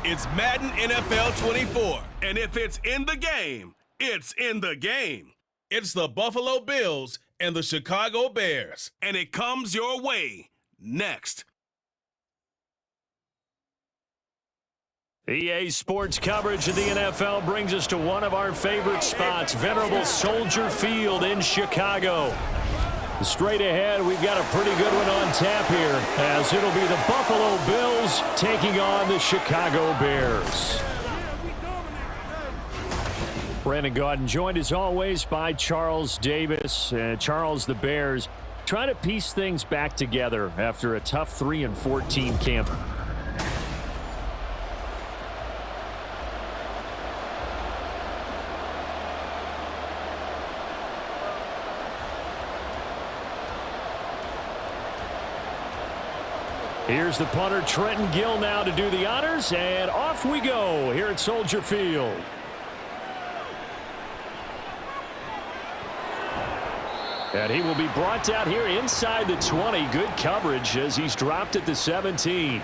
It's Madden NFL 24, and if it's in the game, it's in the game. It's the Buffalo Bills and the Chicago Bears, and it comes your way next. EA Sports coverage of the NFL brings us to one of our favorite spots, venerable Soldier Field in Chicago. Straight ahead, we've got a pretty good one on tap here, as it'll be the Buffalo Bills taking on the Chicago Bears. Brandon Gaudin joined as always by Charles Davis. Charles, the Bears trying to piece things back together after a tough 3-14 camp. Here's the punter, Trenton Gill, now to do the honors, and off we go here at Soldier Field. And he will be brought down here inside the 20. Good coverage as he's dropped at the 17.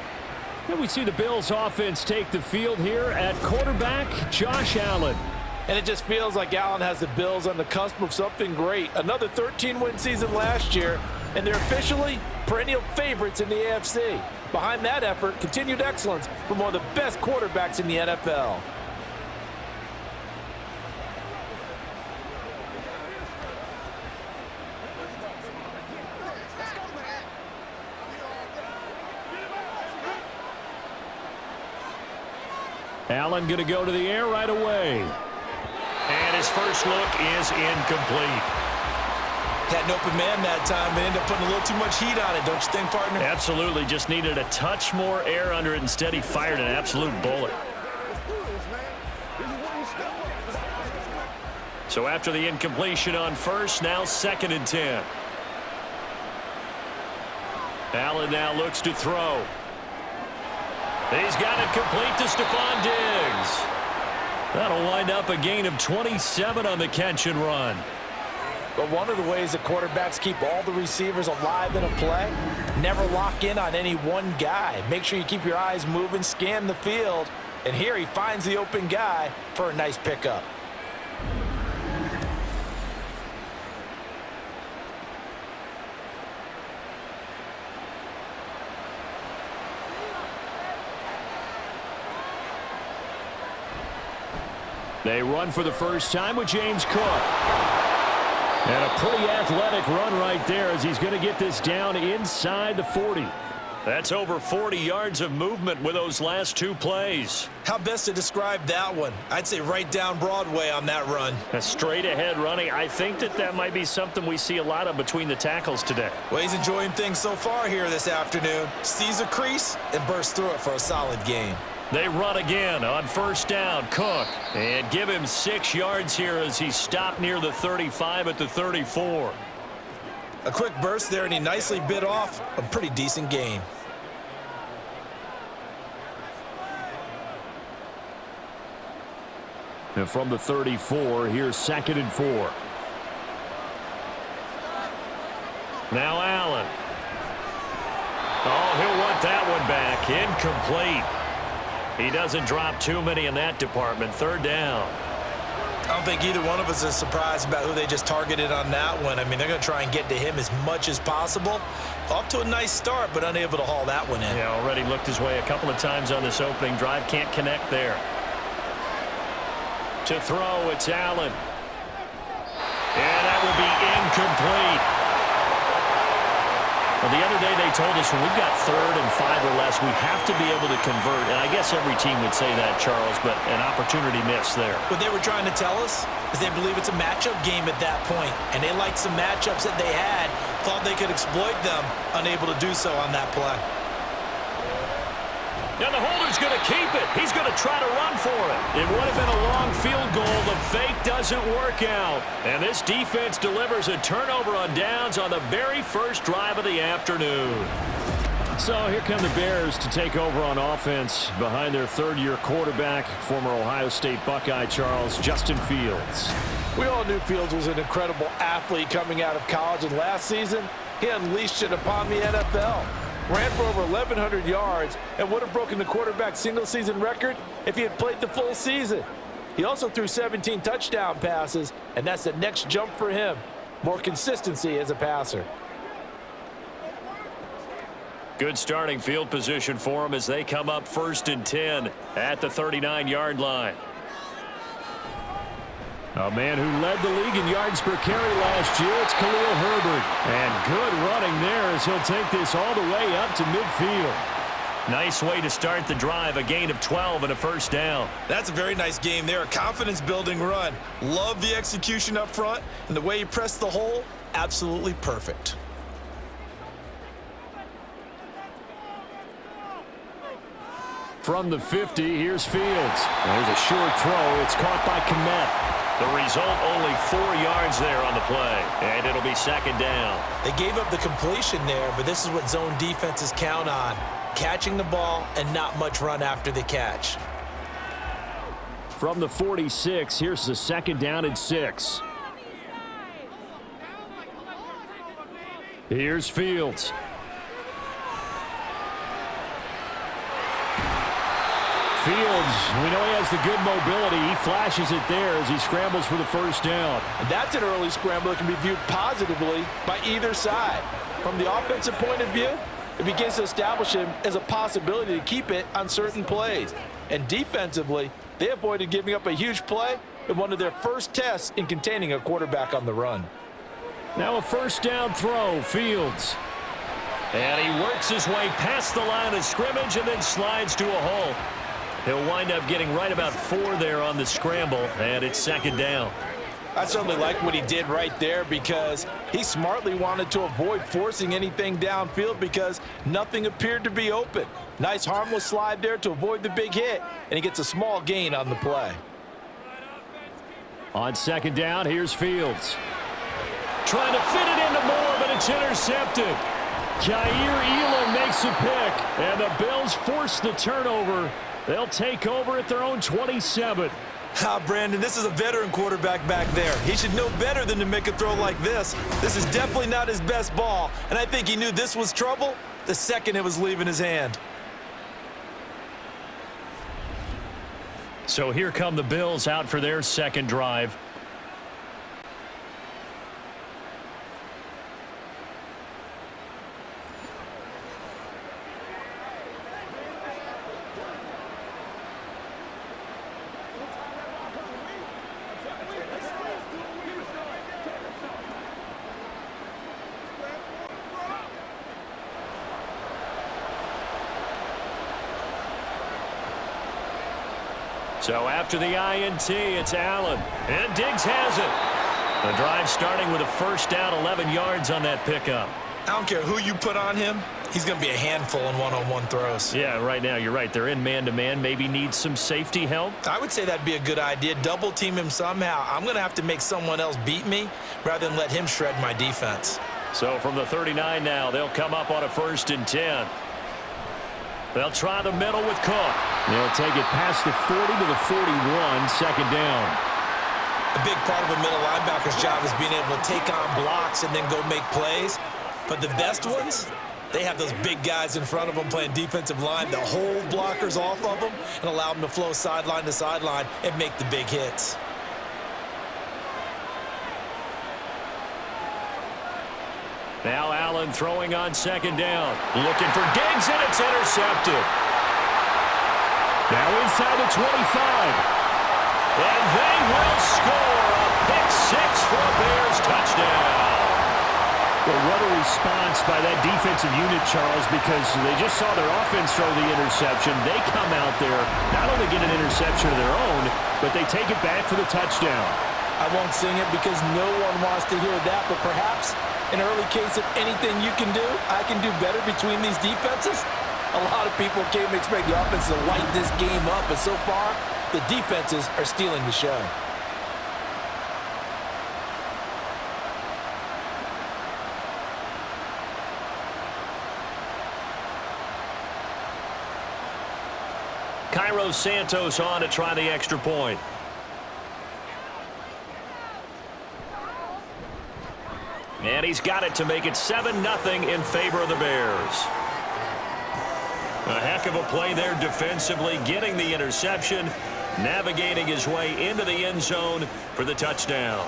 And we see the Bills offense take the field here at quarterback, Josh Allen. And it just feels like Allen has the Bills on the cusp of something great. Another 13-win season last year, and they're officially perennial favorites in the AFC. Behind that effort, continued excellence from one of the best quarterbacks in the NFL. Allen going to go to the air right away. And his first look is incomplete. Had an open man that time, but ended up putting a little too much heat on it, don't you think, partner? Absolutely. Just needed a touch more air under it. Instead, he fired an absolute bullet. So after the incompletion on first, now 2nd and 10. Allen now looks to throw. He's got it complete to Stephon Diggs. That'll wind up a gain of 27 on the catch and run. But one of the ways that quarterbacks keep all the receivers alive in a play, never lock in on any one guy. Make sure you keep your eyes moving, scan the field, and here he finds the open guy for a nice pickup. They run for the first time with James Cook. And a pretty athletic run right there as he's going to get this down inside the 40. That's over 40 yards of movement with those last two plays. How best to describe that one? I'd say right down Broadway on that run. A straight ahead running. I think that might be something we see a lot of between the tackles today. Well, he's enjoying things so far here this afternoon. Sees a crease and bursts through it for a solid gain. They run again on first down. Cook, and give him 6 yards here as he stopped near the 35 at the 34. A quick burst there, and he nicely bit off a pretty decent gain. And from the 34, here's 2nd and 4. Now Allen. Oh, he'll want that one back. Incomplete. He doesn't drop too many in that department. 3rd down. I don't think either one of us is surprised about who they just targeted on that one. I mean, they're going to try and get to him as much as possible. Off to a nice start, but unable to haul that one in. Yeah, already looked his way a couple of times on this opening drive. Can't connect there. To throw, it's Allen. And that will be incomplete. Well, the other day they told us when we've got 3rd and 5 or less, we have to be able to convert. And I guess every team would say that, Charles, but an opportunity missed there. What they were trying to tell us is they believe it's a matchup game at that point, and they liked some matchups that they had, thought they could exploit them, unable to do so on that play. Now the holder's going to keep it. He's going to try to run for it. It would have been a long field goal. The fake doesn't work out. And this defense delivers a turnover on downs on the very first drive of the afternoon. So here come the Bears to take over on offense behind their 3rd-year quarterback, former Ohio State Buckeye Charles, Justin Fields. We all knew Fields was an incredible athlete coming out of college, and last season, he unleashed it upon the NFL. ran for over 1,100 yards, and would have broken the quarterback single-season record if he had played the full season. He also threw 17 touchdown passes, and that's the next jump for him. More consistency as a passer. Good starting field position for him as they come up 1st and 10 at the 39-yard line. A man who led the league in yards per carry last year, it's Khalil Herbert. And good running there as he'll take this all the way up to midfield. Nice way to start the drive, a gain of 12 and a first down. That's a very nice game there, a confidence-building run. Love the execution up front, and the way he pressed the hole, absolutely perfect. From the 50, here's Fields. There's a short throw. It's caught by Kmet. The result, only 4 yards there on the play, and it'll be 2nd down. They gave up the completion there, but this is what zone defenses count on. Catching the ball and not much run after the catch. From the 46, here's the 2nd down and 6. Here's Fields. Fields, we know he has the good mobility. He flashes it there as he scrambles for the first down. And that's an early scramble that can be viewed positively by either side. From the offensive point of view, it begins to establish him as a possibility to keep it on certain plays. And defensively, they avoided giving up a huge play in one of their first tests in containing a quarterback on the run. Now a first down throw, Fields. And he works his way past the line of scrimmage and then slides to a hole. He'll wind up getting right about 4 there on the scramble, and it's 2nd down. I certainly like what he did right there because he smartly wanted to avoid forcing anything downfield because nothing appeared to be open. Nice harmless slide there to avoid the big hit, and he gets a small gain on the play. On 2nd down, here's Fields. Trying to fit it into Moore, but it's intercepted. Jair Elam makes a pick, and the Bills force the turnover. They'll take over at their own 27. Brandon, this is a veteran quarterback back there. He should know better than to make a throw like this. This is definitely not his best ball, and I think he knew this was trouble the second it was leaving his hand. So here come the Bills out for their 2nd drive. So after the INT, it's Allen. And Diggs has it. The drive starting with a first down, 11 yards on that pickup. I don't care who you put on him. He's going to be a handful in one-on-one throws. Yeah, right now, you're right. They're in man-to-man. Maybe need some safety help. I would say that'd be a good idea. Double team him somehow. I'm going to have to make someone else beat me rather than let him shred my defense. So from the 39 now, they'll come up on a 1st and 10. They'll try the middle with Cook. They'll take it past the 40 to the 41, 2nd down. A big part of a middle linebacker's job is being able to take on blocks and then go make plays. But the best ones, they have those big guys in front of them playing defensive line that hold blockers off of them and allow them to flow sideline to sideline and make the big hits. Now Allen throwing on 2nd down. Looking for Diggs, and it's intercepted. Now inside the 25. And they will score a pick-6 for a Bears touchdown. Well, what a response by that defensive unit, Charles, because they just saw their offense throw the interception. They come out there, not only get an interception of their own, but they take it back for the touchdown. I won't sing it because no one wants to hear that, but perhaps an early case of anything you can do, I can do better between these defenses. A lot of people came to expect the offense to light this game up, but so far, the defenses are stealing the show. Cairo Santos on to try the extra point. And he's got it to make it 7-0 in favor of the Bears. A heck of a play there defensively, getting the interception, navigating his way into the end zone for the touchdown.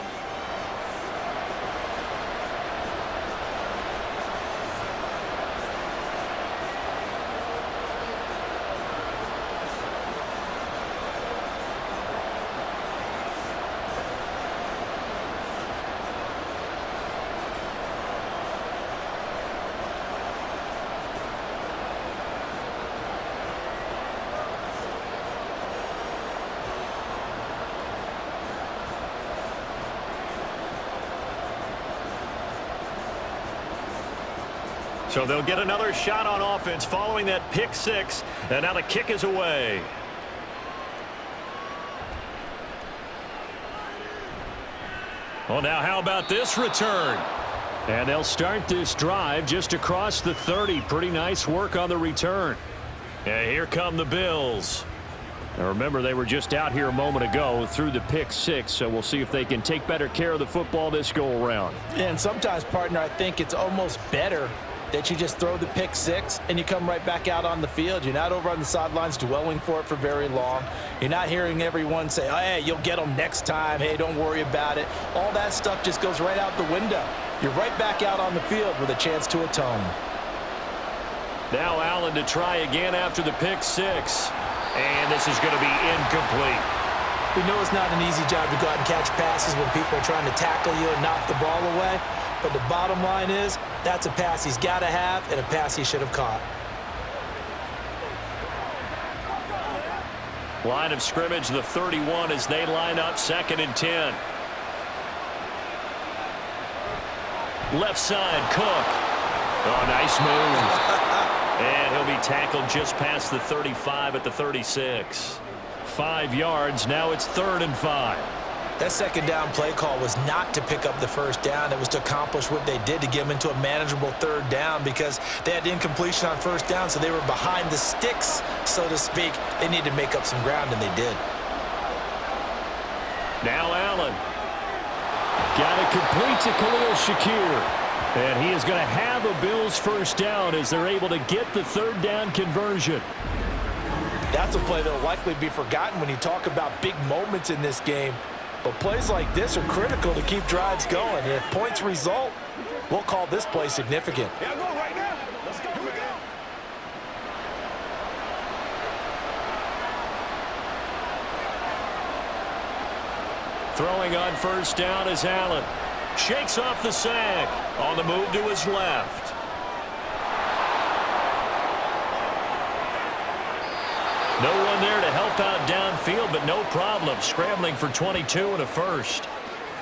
So they'll get another shot on offense following that pick six, and now the kick is away. Well, now how about this return? And they'll start this drive just across the 30. Pretty nice work on the return. And here come the Bills. Now remember, they were just out here a moment ago through the pick six, so we'll see if they can take better care of the football this go around. And sometimes, partner, I think it's almost better that you just throw the pick six and you come right back out on the field. You're not over on the sidelines dwelling for it for very long. You're not hearing everyone say, oh, hey, you'll get them next time. Hey, don't worry about it. All that stuff just goes right out the window. You're right back out on the field with a chance to atone. Now Allen to try again after the pick six. And this is going to be incomplete. We know it's not an easy job to go out and catch passes when people are trying to tackle you and knock the ball away. But the bottom line is, that's a pass he's got to have and a pass he should have caught. Line of scrimmage, the 31, as they line up 2nd and 10. Left side, Cook. Oh, nice move. And he'll be tackled just past the 35 at the 36. 5 yards. Now it's 3rd and 5. That second down play call was not to pick up the first down. It was to accomplish what they did, to get them into a manageable 3rd down, because they had incompletion on first down, so they were behind the sticks, so to speak. They needed to make up some ground, and they did. Now Allen. Got it complete to Khalil Shakir. And he is going to have a Bills first down as they're able to get the 3rd down conversion. That's a play that will likely be forgotten when you talk about big moments in this game. But plays like this are critical to keep drives going. And if points result, we'll call this play significant. Yeah, go right now. Let's go. Here we go. Throwing on first down is Allen. Shakes off the sack. On the move to his left. No one there to help out downfield, but no problem. Scrambling for 22 and a first.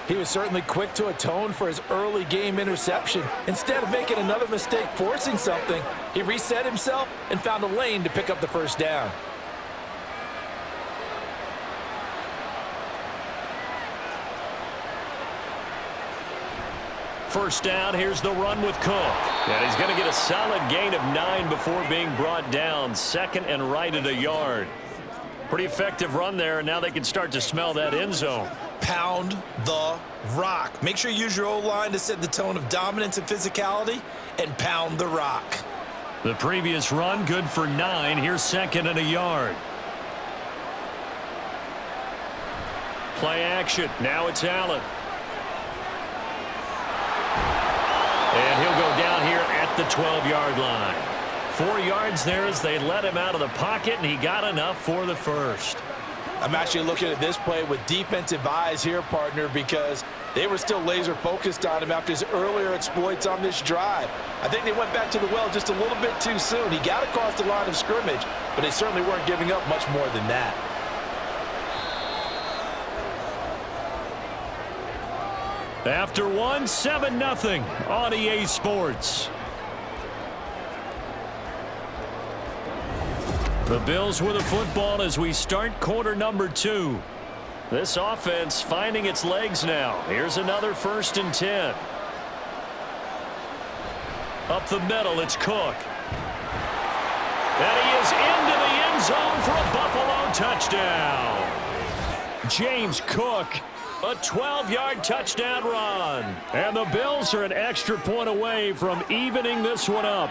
He was certainly quick to atone for his early game interception. Instead of making another mistake forcing something, he reset himself and found a lane to pick up the first down. First down, here's the run with Cook. And he's going to get a solid gain of 9 before being brought down. 2nd and right at a yard. Pretty effective run there, and now they can start to smell that end zone. Pound the rock. Make sure you use your O-line to set the tone of dominance and physicality, and pound the rock. The previous run, good for 9. Here's 2nd and a yard. Play action. Now it's Allen. And he'll go down here at the 12-yard line. 4 yards there as they let him out of the pocket, and he got enough for the first. I'm actually looking at this play with defensive eyes here, partner, because they were still laser focused on him after his earlier exploits on this drive. I think they went back to the well just a little bit too soon. He got across the line of scrimmage, but they certainly weren't giving up much more than that. After 1, 7-0 on EA Sports. The Bills with a football as we start quarter number 2. This offense finding its legs now. Here's another 1st and 10. Up the middle, it's Cook. And he is into the end zone for a Buffalo touchdown. James Cook. A 12-yard touchdown run. And the Bills are an extra point away from evening this one up.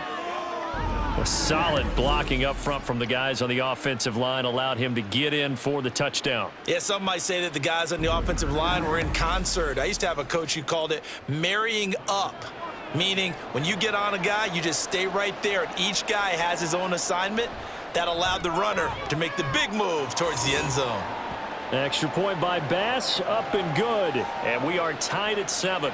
A solid blocking up front from the guys on the offensive line allowed him to get in for the touchdown. Yeah, some might say that the guys on the offensive line were in concert. I used to have a coach who called it marrying up, meaning when you get on a guy, you just stay right there, and each guy has his own assignment. That allowed the runner to make the big move towards the end zone. Extra point by Bass, up and good, and we are tied at 7.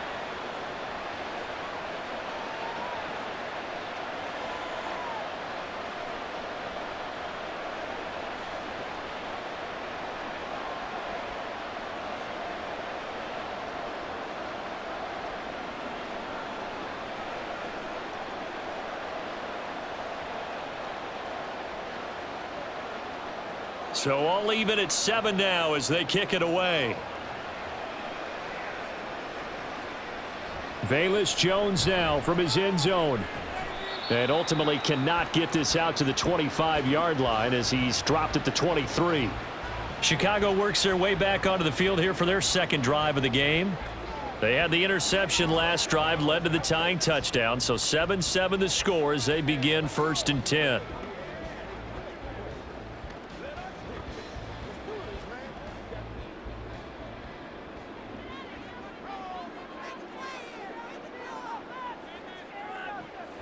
So all even at 7 now as they kick it away. Velus Jones now from his end zone. And ultimately cannot get this out to the 25-yard line as he's dropped at the 23. Chicago works their way back onto the field here for their second drive of the game. They had the interception last drive, led to the tying touchdown. So 7-7 the score as they begin 1st and 10.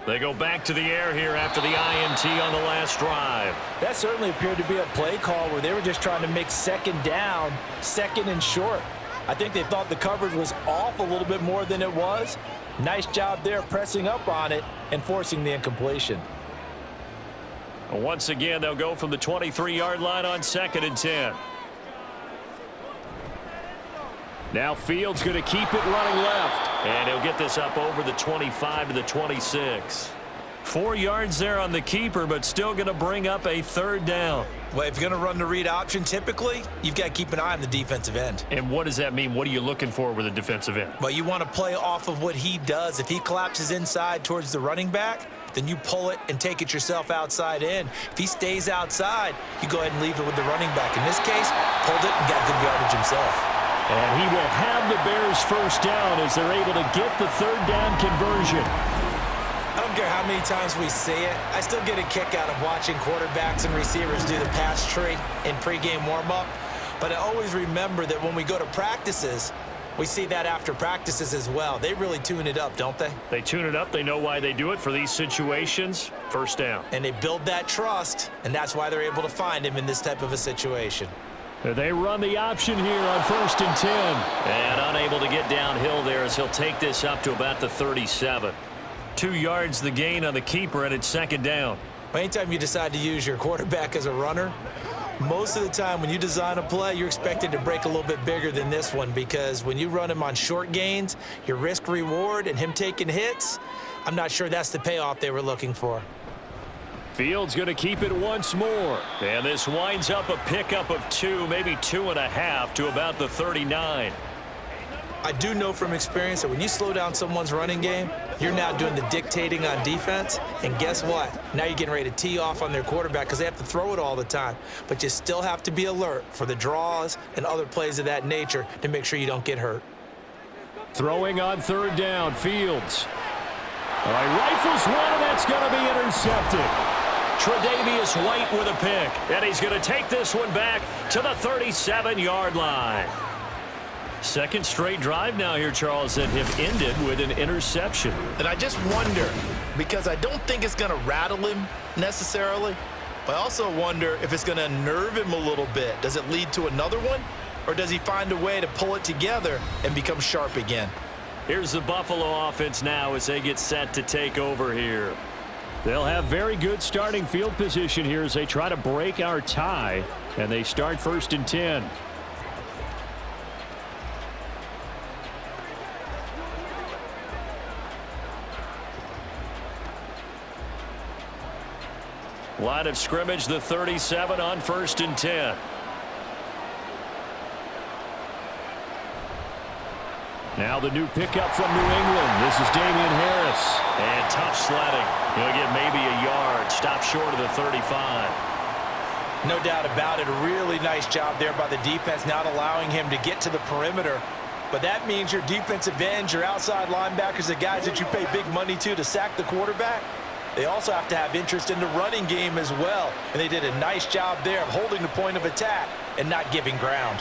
They go back to the air here after the INT on the last drive. That certainly appeared to be a play call where they were just trying to make second down, second and short. I think they thought the coverage was off a little bit more than it was. Nice job there pressing up on it and forcing the incompletion. Once again, they'll go from the 23-yard line on 2nd and 10. Now Fields going to keep it running left. And he'll get this up over the 25 to the 26. 4 yards there on the keeper, but still going to bring up a 3rd down. Well, if you're going to run the read option, typically, you've got to keep an eye on the defensive end. And what does that mean? What are you looking for with a defensive end? Well, you want to play off of what he does. If he collapses inside towards the running back, then you pull it and take it yourself outside in. If he stays outside, you go ahead and leave it with the running back. In this case, pulled it and got good yardage himself. And he will have the Bears 1st down as they're able to get the 3rd down conversion. I don't care how many times we see it. I still get a kick out of watching quarterbacks and receivers do the pass tree in pregame warm-up. But I always remember that when we go to practices, we see that after practices as well. They really tune it up, don't they? They tune it up. They know why they do it for these situations. 1st down. And they build that trust, and that's why they're able to find him in this type of a situation. They run the option here on 1st and 10. And unable to get downhill there as he'll take this up to about the 37. 2 yards the gain on the keeper, and it's 2nd down. Anytime you decide to use your quarterback as a runner, most of the time when you design a play, you're expected to break a little bit bigger than this one, because when you run him on short gains, your risk reward and him taking hits, I'm not sure that's the payoff they were looking for. Fields going to keep it once more. And this winds up a pickup of 2, maybe 2.5 to about the 39. I do know from experience that when you slow down someone's running game, you're now doing the dictating on defense. And guess what? Now you're getting ready to tee off on their quarterback because they have to throw it all the time. But you still have to be alert for the draws and other plays of that nature to make sure you don't get hurt. Throwing on 3rd down, Fields. All right, rifles one, and that's going to be intercepted. Tre'Davious White with a pick, and he's going to take this one back to the 37-yard line. 2nd straight drive now here, Charles, that have ended with an interception. And I just wonder, because I don't think it's going to rattle him necessarily, but I also wonder if it's going to nerve him a little bit. Does it lead to another one, or does he find a way to pull it together and become sharp again? Here's the Buffalo offense now as they get set to take over here. They'll have very good starting field position here as they try to break our tie, and they start 1st and 10. Line of scrimmage, the 37 on 1st and 10. Now the new pickup from New England. This is Damian Harris. And tough sledding. He'll get maybe a yard. Stop short of the 35. No doubt about it. A really nice job there by the defense, not allowing him to get to the perimeter. But that means your defensive ends, your outside linebackers, the guys that you pay big money to sack the quarterback, They also have to have interest in the running game as well. And they did a nice job there of holding the point of attack and not giving ground.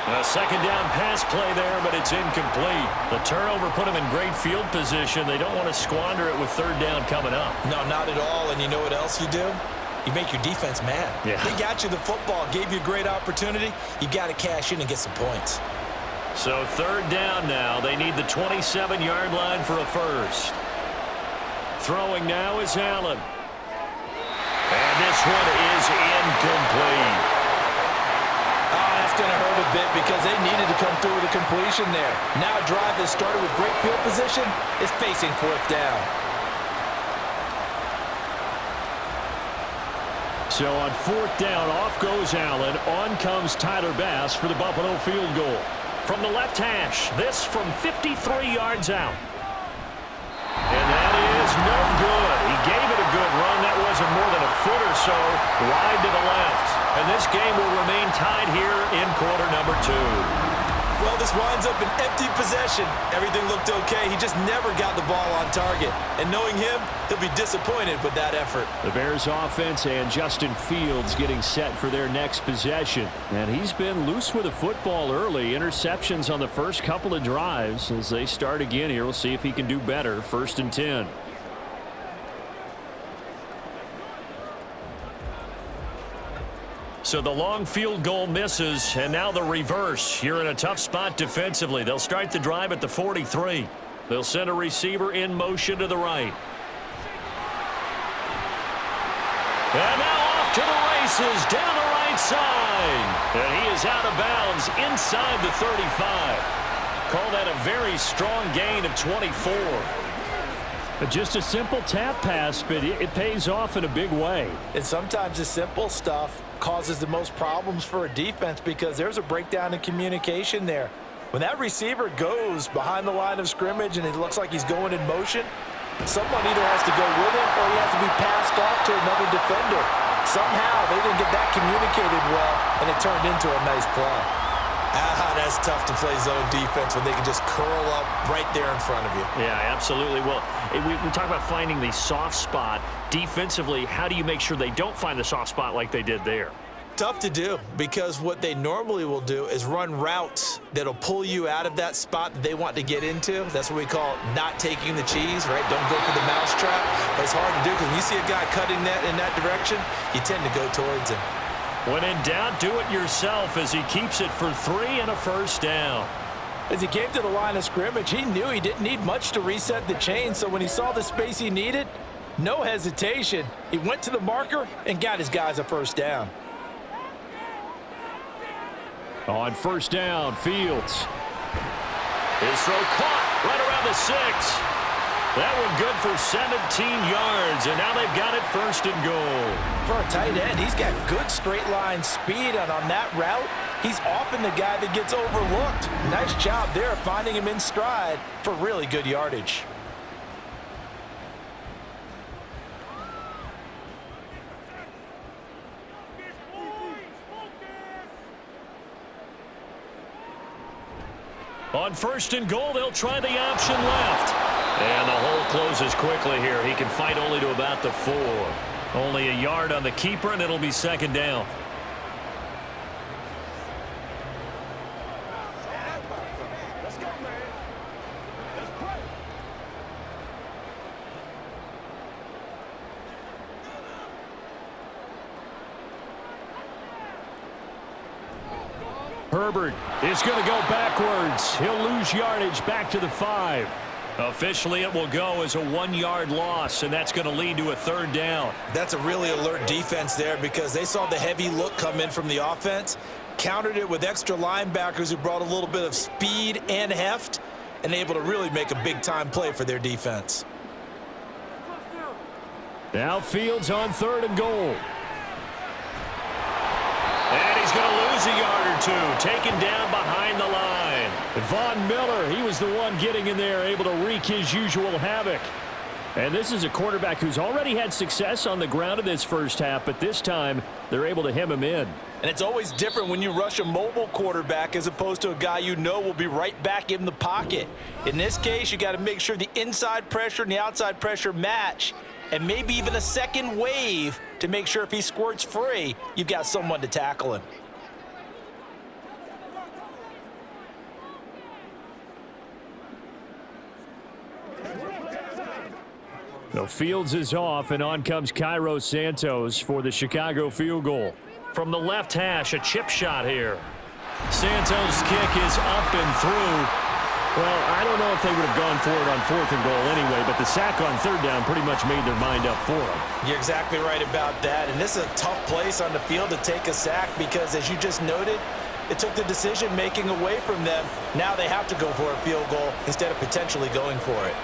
A second down pass play there, but it's incomplete. The turnover put them in great field position. They don't want to squander it with third down coming up. No, not at all. And you know what else you do? You make your defense mad. Yeah. They got you the football, gave you a great opportunity. You got to cash in and get some points. So third down now. They need the 27-yard line for a first. Throwing now is Allen. And this one is incomplete. Oh, that's going to hurt a bit because they needed to come through with a completion there. Now a drive that started with great field position is facing fourth down. So on fourth down, off goes Allen. On comes Tyler Bass for the Buffalo field goal. From the left hash, this from 53 yards out. And that is no good. He gave it a good run. That wasn't more than a foot or so wide to the left. And this game will remain tied here in quarter number 2. Well, this winds up an empty possession. Everything looked okay. He just never got the ball on target. And knowing him, he'll be disappointed with that effort. The Bears offense and Justin Fields getting set for their next possession. And he's been loose with the football early. Interceptions on the first couple of drives. As they start again here, we'll see if he can do better. 1st and 10. So the long field goal misses, and now the reverse. You're in a tough spot defensively. They'll start the drive at the 43. They'll send a receiver in motion to the right. And now off to the races down the right side. And he is out of bounds inside the 35. Call that a very strong gain of 24. Just a simple tap pass, but it pays off in a big way. And sometimes the simple stuff causes the most problems for a defense because there's a breakdown in communication there. When that receiver goes behind the line of scrimmage and it looks like he's going in motion, someone either has to go with him or he has to be passed off to another defender. Somehow they didn't get that communicated well, and it turned into a nice play. That's tough to play zone defense when they can just curl up right there in front of you. Yeah, absolutely. Well, we talk about finding the soft spot. Defensively, how do you make sure they don't find the soft spot like they did there? Tough to do because what they normally will do is run routes that'll pull you out of that spot that they want to get into. That's what we call not taking the cheese, right? Don't go for the mousetrap. But it's hard to do because when you see a guy cutting that in that direction, you tend to go towards him. When in doubt, do it yourself as he keeps it for 3 and a first down. As he came to the line of scrimmage, he knew he didn't need much to reset the chain, so when he saw the space he needed, no hesitation. He went to the marker and got his guys a first down. On first down, Fields. His throw caught right around the 6. That one good for 17 yards, and now they've got it 1st and goal. For a tight end, he's got good straight line speed, and on that route, he's often the guy that gets overlooked. Nice job there finding him in stride for really good yardage. On 1st and goal, they'll try the option left. And the hole closes quickly here. He can fight only to about the 4. Only a yard on the keeper, and it'll be 2nd down. Let's go, man. Let's play. Herbert is going to go backwards. He'll lose yardage back to the 5. Officially, it will go as a 1-yard loss, and that's going to lead to a 3rd down. That's a really alert defense there because they saw the heavy look come in from the offense, countered it with extra linebackers who brought a little bit of speed and heft, and able to really make a big-time play for their defense. Now Fields on 3rd and goal. And he's going to lose a yard or 2, taken down behind the line. Von Miller, he was the one getting in there, able to wreak his usual havoc. And this is a quarterback who's already had success on the ground in this first half, but this time they're able to hem him in. And it's always different when you rush a mobile quarterback as opposed to a guy you know will be right back in the pocket. In this case, you got to make sure the inside pressure and the outside pressure match, and maybe even a second wave to make sure if he squirts free, you've got someone to tackle him. So Fields is off, and on comes Cairo Santos for the Chicago field goal. From the left hash, a chip shot here. Santos' kick is up and through. Well, I don't know if they would have gone for it on 4th and goal anyway, but the sack on 3rd down pretty much made their mind up for them. You're exactly right about that, and this is a tough place on the field to take a sack because, as you just noted, it took the decision-making away from them. Now they have to go for a field goal instead of potentially going for it.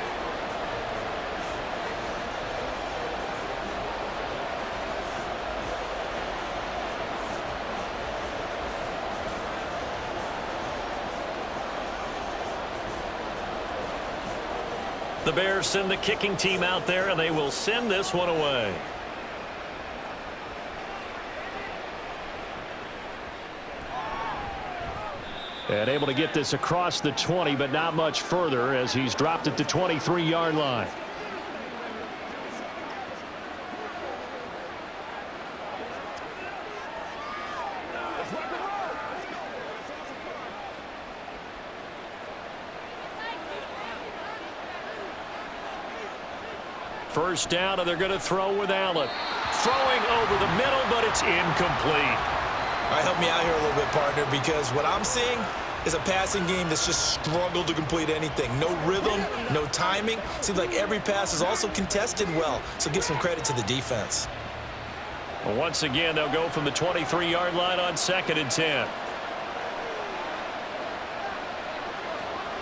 The Bears send the kicking team out there, and they will send this one away. And able to get this across the 20, but not much further as he's dropped at the 23-yard line. First down, and they're going to throw with Allen. Throwing over the middle, but it's incomplete. All right, help me out here a little bit, partner, because what I'm seeing is a passing game that's just struggled to complete anything. No rhythm, no timing. Seems like every pass is also contested well, so give some credit to the defense. Well, once again, they'll go from the 23-yard line on 2nd and 10.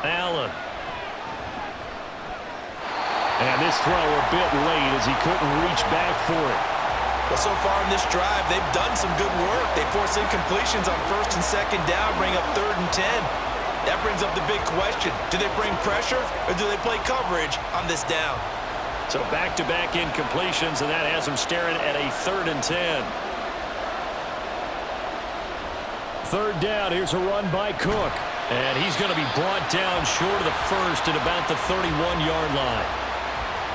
Allen. And this throw a bit late as he couldn't reach back for it. Well, so far in this drive, they've done some good work. They force incompletions on 1st and 2nd down, bring up 3rd and 10. That brings up the big question. Do they bring pressure or do they play coverage on this down? So back-to-back incompletions, and that has them staring at a 3rd and 10. 3rd down, here's a run by Cook. And he's going to be brought down short of the first at about the 31-yard line.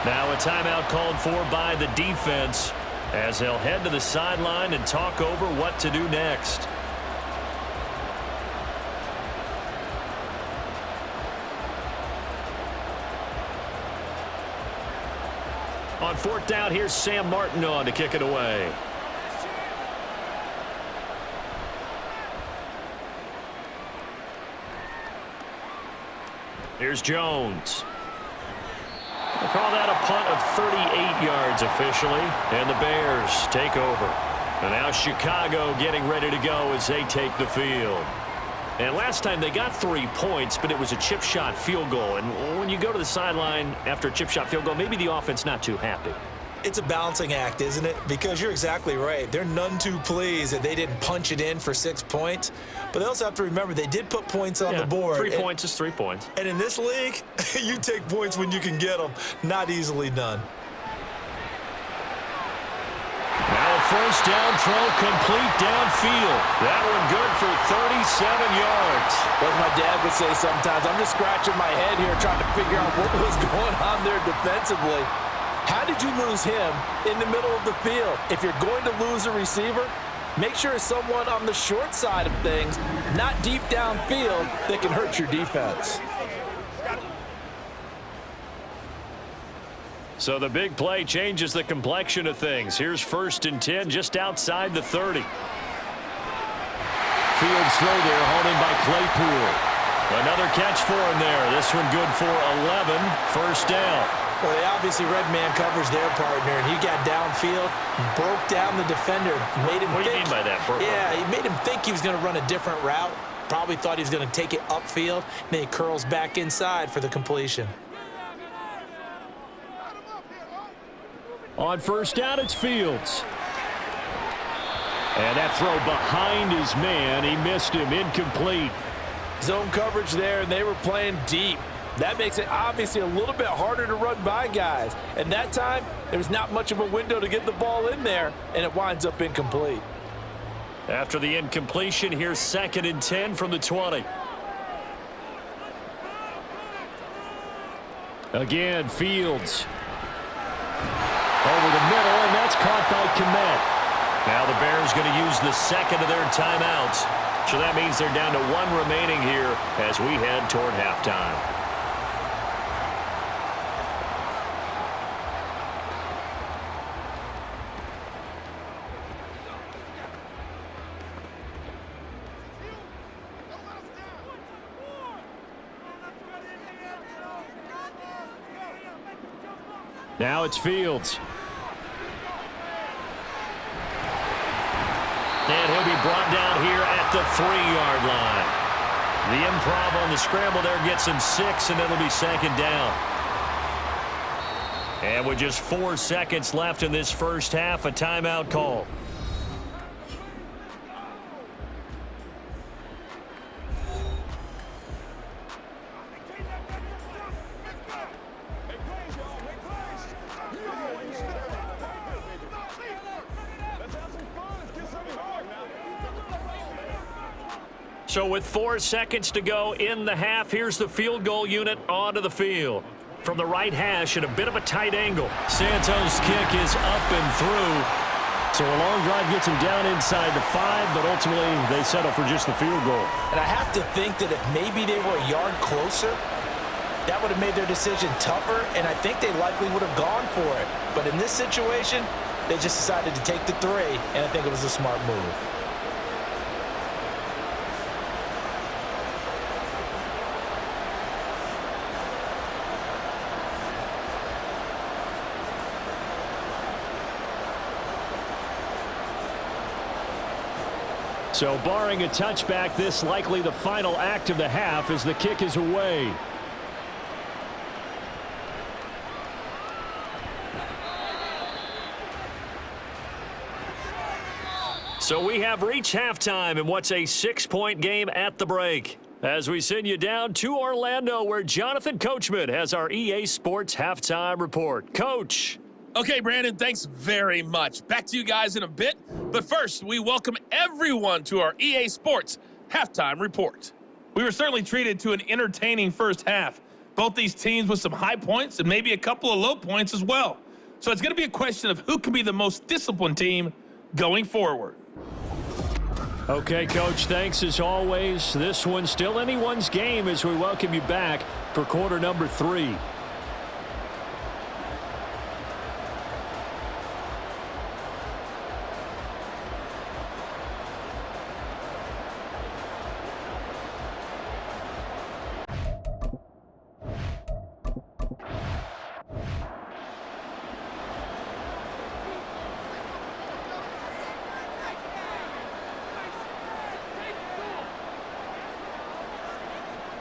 Now a timeout called for by the defense as they'll head to the sideline and talk over what to do next. On 4th down, here's Sam Martin on to kick it away. Here's Jones. We'll call that a punt of 38 yards officially, and the Bears take over. And now Chicago getting ready to go as they take the field. And last time they got 3 points, but it was a chip shot field goal. And when you go to the sideline after a chip shot field goal, maybe the offense not too happy. It's a balancing act, isn't it? Because you're exactly right. They're none too pleased that they didn't punch it in for 6 points. But they also have to remember they did put points on the board. 3 points is 3 points. And in this league, you take points when you can get them. Not easily done. Now a first down throw complete downfield. That one good for 37 yards. As my dad would say sometimes, I'm just scratching my head here trying to figure out what was going on there defensively. How did you lose him in the middle of the field? If you're going to lose a receiver, make sure it's someone on the short side of things, not deep downfield, that can hurt your defense. So the big play changes the complexion of things. Here's 1st and 10 just outside the 30. Fields throw there, holding by Claypool. Another catch for him there. This one good for 11. 1st down. Well, they obviously read man coverage their partner, and he got downfield, broke down the defender, made him What do you mean by that, Burt? Yeah, he made him think he was going to run a different route. Probably thought he was going to take it upfield. Then he curls back inside for the completion. On 1st down, it's Fields. And that throw behind his man. He missed him. Incomplete. Zone coverage there, and they were playing deep. That makes it obviously a little bit harder to run by guys. And that time, there's not much of a window to get the ball in there, and it winds up incomplete. After the incompletion, here's 2nd and 10 from the 20. Again, Fields. Over the middle, and that's caught by Kmet. Now the Bears going to use the second of their timeouts. So that means they're down to 1 remaining here as we head toward halftime. Now it's Fields. And he'll be brought down here at the 3-yard line. The improv on the scramble there gets him 6, and it'll be 2nd down. And with just 4 seconds left in this first half, a timeout call. So with 4 seconds to go in the half, here's the field goal unit onto the field. From the right hash at a bit of a tight angle. Santos' kick is up and through. So a long drive gets him down inside the 5, but ultimately they settle for just the field goal. And I have to think that if maybe they were a yard closer, that would have made their decision tougher, and I think they likely would have gone for it. But in this situation, they just decided to take the 3, and I think it was a smart move. So barring a touchback, this likely the final act of the half as the kick is away. So we have reached halftime in what's a 6-point game at the break. As we send you down to Orlando, where Jonathan Coachman has our EA Sports Halftime Report. Coach. Okay, Brandon, thanks very much. Back to you guys in a bit. But first, we welcome everyone to our EA Sports Halftime Report. We were certainly treated to an entertaining first half. Both these teams with some high points and maybe a couple of low points as well. So it's going to be a question of who can be the most disciplined team going forward. Okay, Coach, thanks as always. This one's still anyone's game as we welcome you back for quarter number 3.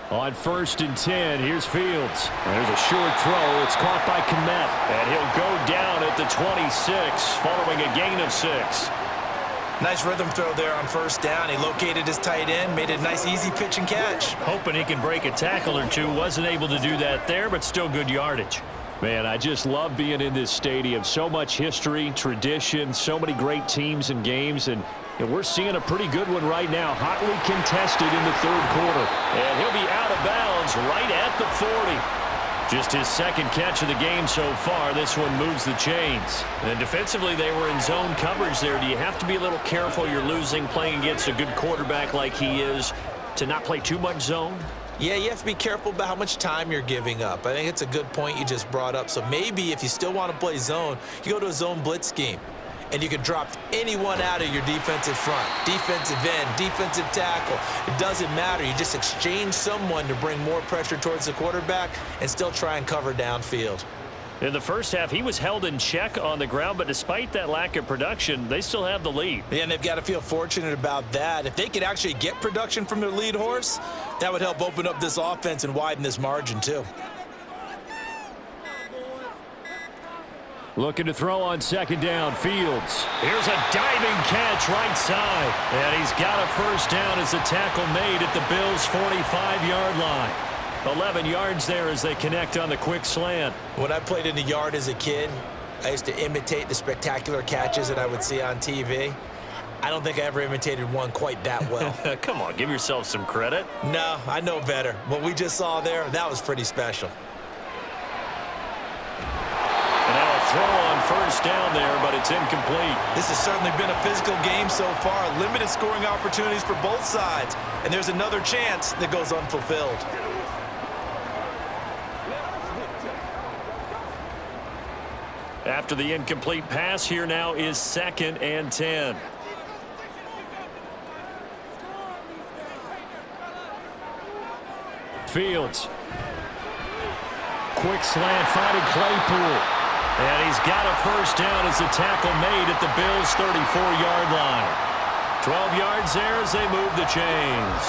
On 1st and 10, here's Fields. There's a short throw. It's caught by Kmet. And he'll go down at the 26 following a gain of 6. Nice rhythm throw there on 1st down. He located his tight end, made a nice easy pitch and catch. Hoping he can break a tackle or two. Wasn't able to do that there, but still good yardage. Man, I just love being in this stadium. So much history, tradition, so many great teams and games, and we're seeing a pretty good one right now. Hotly contested in the 3rd quarter. And he'll be out of bounds right at the 40. Just his 2nd catch of the game so far. This one moves the chains. And defensively, they were in zone coverage there. Do you have to be a little careful? You're losing, playing against a good quarterback like he is, to not play too much zone? Yeah, you have to be careful about how much time you're giving up. I think it's a good point you just brought up. So maybe if you still want to play zone, you go to a zone blitz scheme. And you can drop anyone out of your defensive front, defensive end, defensive tackle. It doesn't matter. You just exchange someone to bring more pressure towards the quarterback and still try and cover downfield. In the first half, he was held in check on the ground, but despite that lack of production, they still have the lead. Yeah, and they've got to feel fortunate about that. If they could actually get production from their lead horse, that would help open up this offense and widen this margin too. Looking to throw on 2nd down, Fields. Here's a diving catch right side. And he's got a 1st down as the tackle made at the Bills' 45-yard line. 11 yards there as they connect on the quick slant. When I played in the yard as a kid, I used to imitate the spectacular catches that I would see on TV. I don't think I ever imitated one quite that well. Come on, give yourself some credit. No, I know better. What we just saw there, that was pretty special. And now a throw on first down there, but it's incomplete. This has certainly been a physical game so far. Limited scoring opportunities for both sides. And there's another chance that goes unfulfilled. After the incomplete pass, here now is 2nd and 10. Fields. Quick slant, finding Claypool. And he's got a first down as the tackle made at the Bills' 34-yard line. 12 yards there as they move the chains.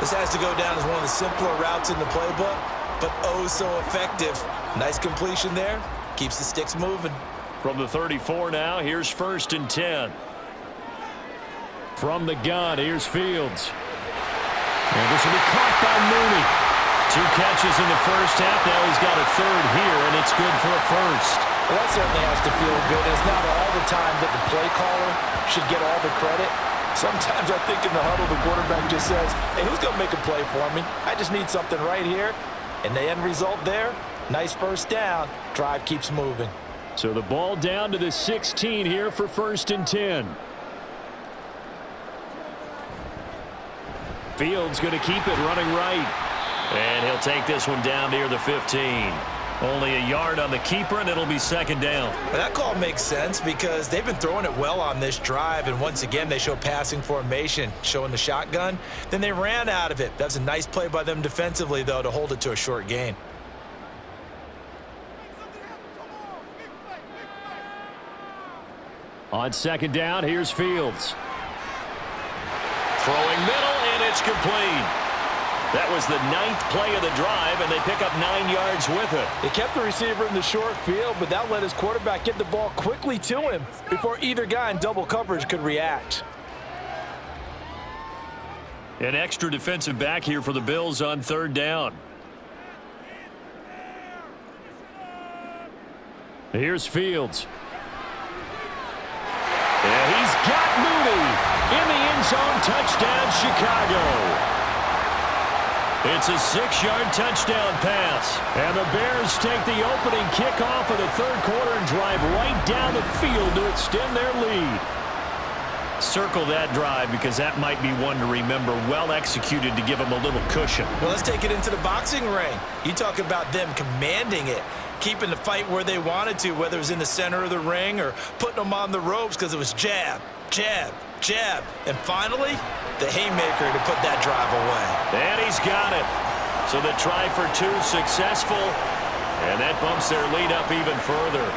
This has to go down as one of the simpler routes in the playbook, but oh so effective. Nice completion there. Keeps the sticks moving. From the 34 now, here's 1st and 10. From the gun, here's Fields. And this will be caught by Mooney. 2 catches in the first half. Now he's got a 3rd here, and it's good for a 1st. Well, that certainly has to feel good. It's not all the time that the play caller should get all the credit. Sometimes I think in the huddle, the quarterback just says, hey, who's going to make a play for me? I just need something right here. And the end result there, nice first down. Drive keeps moving. So the ball down to the 16 here for 1st and 10. Fields going to keep it running right. And he'll take this one down near the 15. Only a yard on the keeper, and it'll be 2nd down. Well, that call makes sense because they've been throwing it well on this drive, and once again they show passing formation, showing the shotgun. Then they ran out of it. That's a nice play by them defensively, though, to hold it to a short gain. On 2nd down, here's Fields. Throwing middle, and it's complete. That was the 9th play of the drive, and they pick up 9 yards with it. They kept the receiver in the short field, but that let his quarterback get the ball quickly to him before either guy in double coverage could react. An extra defensive back here for the Bills on 3rd down. Here's Fields. And he's got Mooney in the end zone. Touchdown, Chicago. It's a 6-yard touchdown pass. And the Bears take the opening kickoff of the 3rd quarter and drive right down the field to extend their lead. Circle that drive because that might be one to remember. Well executed to give them a little cushion. Well, let's take it into the boxing ring. You talk about them commanding it, keeping the fight where they wanted to, whether it was in the center of the ring or putting them on the ropes because it was jab, jab, jab. And finally, the haymaker to put that drive away. And he's got it. So the try for 2 successful, and that bumps their lead up even further.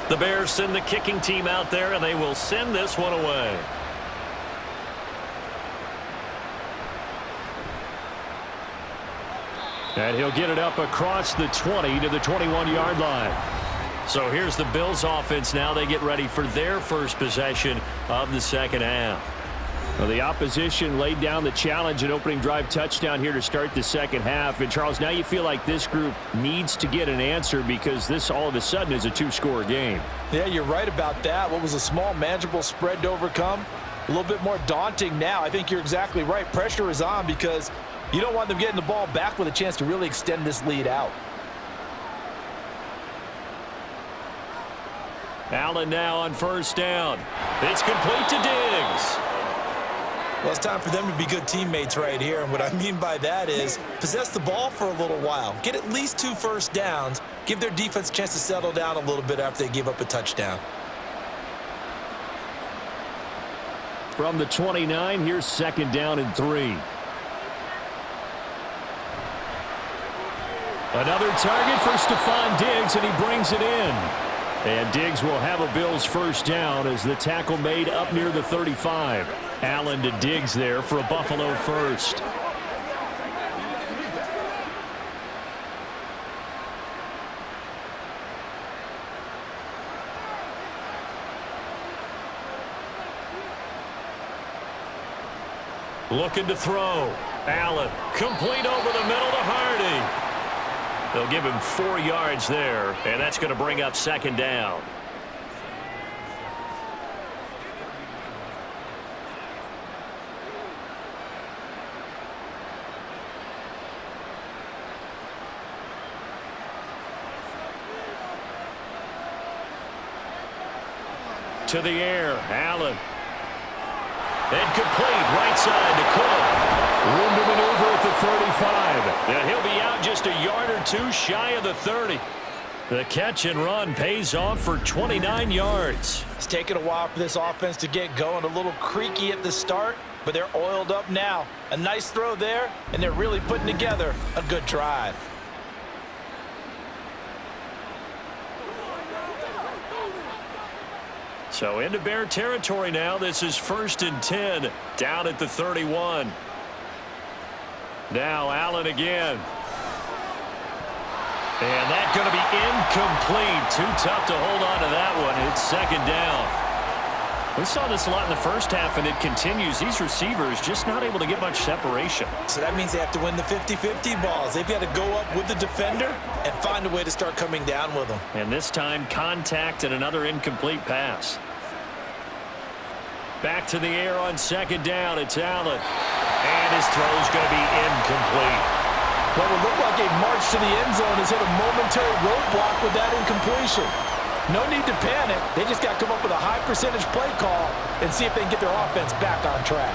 The Bears send the kicking team out there, and they will send this one away. And he'll get it up across the 20 to the 21-yard line. So here's the Bills offense now. They get ready for their first possession of the 2nd half. Well, the opposition laid down the challenge and opening drive touchdown here to start the 2nd half. And, Charles, now you feel like this group needs to get an answer because this all of a sudden is a 2-score game. Yeah, you're right about that. What was a small, manageable spread to overcome? A little bit more daunting now. I think you're exactly right. Pressure is on because you don't want them getting the ball back with a chance to really extend this lead out. Allen now on 1st down. It's complete to Diggs. Well, it's time for them to be good teammates right here. And what I mean by that is possess the ball for a little while. Get at least 2 first downs. Give their defense a chance to settle down a little bit after they give up a touchdown. From the 29, here's 2nd down and 3. Another target for Stephon Diggs, and he brings it in. And Diggs will have a Bills first down as the tackle made up near the 35. Allen to Diggs there for a Buffalo first. Looking to throw. Allen, complete over the middle to Hardy. They'll give him 4 yards there, and that's going to bring up 2nd down. To the air, Allen. And complete, right side to Cook. Room to maneuver at the 35. And he'll be out just a yard or 2 shy of the 30. The catch and run pays off for 29 yards. It's taken a while for this offense to get going. A little creaky at the start, but they're oiled up now. A nice throw there, and they're really putting together a good drive. So into Bear territory now. This is 1st and 10 down at the 31. Now Allen again. And that's going to be incomplete. Too tough to hold on to that one. It's 2nd down. We saw this a lot in the first half, and it continues. These receivers just not able to get much separation. So that means they have to win the 50-50 balls. They've got to go up with the defender and find a way to start coming down with them. And this time, contact and another incomplete pass. Back to the air on 2nd down. It's Allen. And his throw's going to be incomplete. What would look like a march to the end zone has hit a momentary roadblock with that incompletion. No need to panic. They just got to come up with a high percentage play call and see if they can get their offense back on track.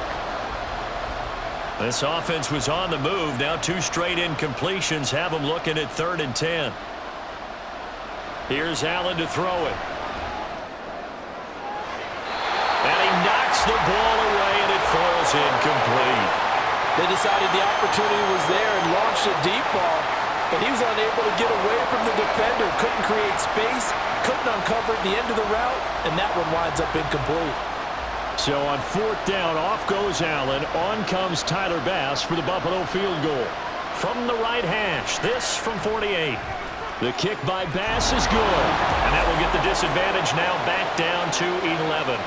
This offense was on the move. Now 2 straight incompletions have them looking at 3rd and 10. Here's Allen to throw it. And he knocks the ball away, and it falls incomplete. They decided the opportunity was there and launched a deep ball, but he was unable to get away from the defender. Couldn't create space, couldn't uncover at the end of the route, and that one winds up incomplete. So on 4th down, off goes Allen. On comes Tyler Bass for the Buffalo field goal. From the right hash, this from 48. The kick by Bass is good, and that will get the disadvantage now back down to 11.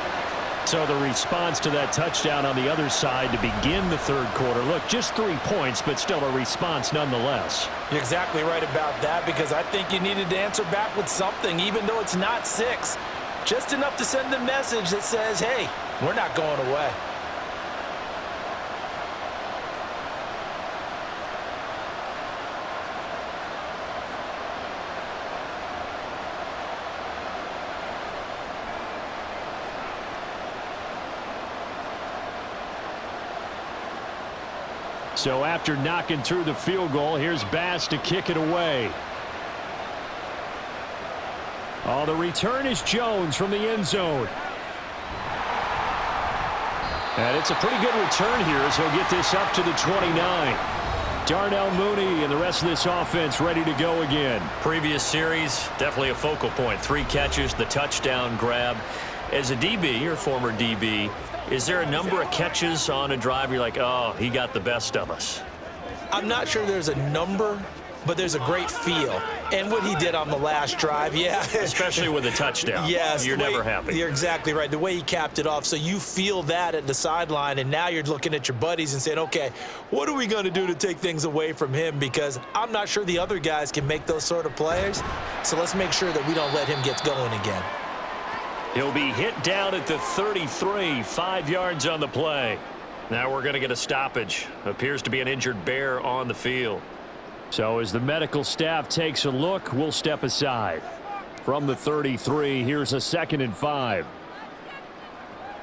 So the response to that touchdown on the other side to begin the 3rd quarter. Look, just 3 points, but still a response nonetheless. You're exactly right about that, because I think you needed to answer back with something, even though it's not 6. Just enough to send a message that says, hey, we're not going away. So after knocking through the field goal, here's Bass to kick it away. Oh, the return is Jones from the end zone. And it's a pretty good return here as he'll get this up to the 29. Darnell Mooney and the rest of this offense ready to go again. Previous series, definitely a focal point. 3 catches, the touchdown grab. As a DB, or former DB, is there a number of catches on a drive you're like, oh, he got the best of us? I'm not sure there's a number, but there's a great feel. And what he did on the last drive, yeah. Especially with a touchdown. Yes. You're never happy. You're exactly right. The way he capped it off, so you feel that at the sideline, and now you're looking at your buddies and saying, okay, what are we going to do to take things away from him? Because I'm not sure the other guys can make those sort of plays. So let's make sure that we don't let him get going again. He'll be hit down at the 33, 5 yards on the play. Now we're going to get a stoppage. Appears to be an injured Bear on the field. So as the medical staff takes a look, we'll step aside. From the 33, here's a 2nd and 5.